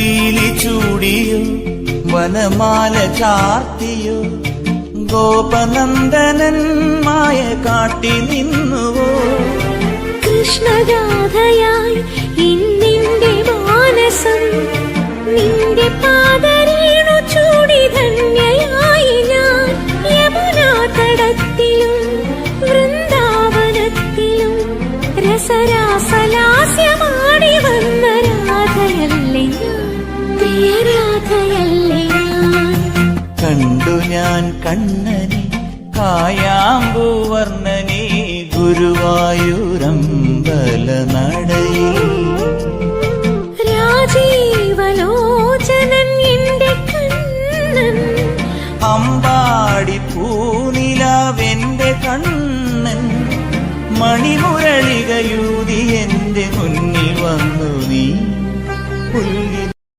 പീലി ചൂടിയോ വനമാല ചാർത്തിയോ ഗോപനന്ദനൻ മായ കാട്ടി നിന്നുവോ കൃഷ്ണഗാഥയായി ഇന്നിന്റെ മാനസം നിന്റെ പാദരേണു ചൂടി ധന്യയായി ഞാൻ യമുനാ തടത്തിലും വൃന്ദാവനത്തിലും രസരാസലാസ്യമാടി വന്ന രാധയല്ലേ ഞാൻ പ്രിയരാധയല്ലേ ഞാൻ കണ്ടു ഞാൻ കണ്ണനെ കായാമ്പൂവർണ്ണനെ ഗുരുവായൂരമ്പല നടയിൽ രാജീവലോചനൻ എന്റെ കണ്ണൻ അമ്പാടി പൂനിലാവെന്റെ കണ്ണൻ മണിമുരളികയൂ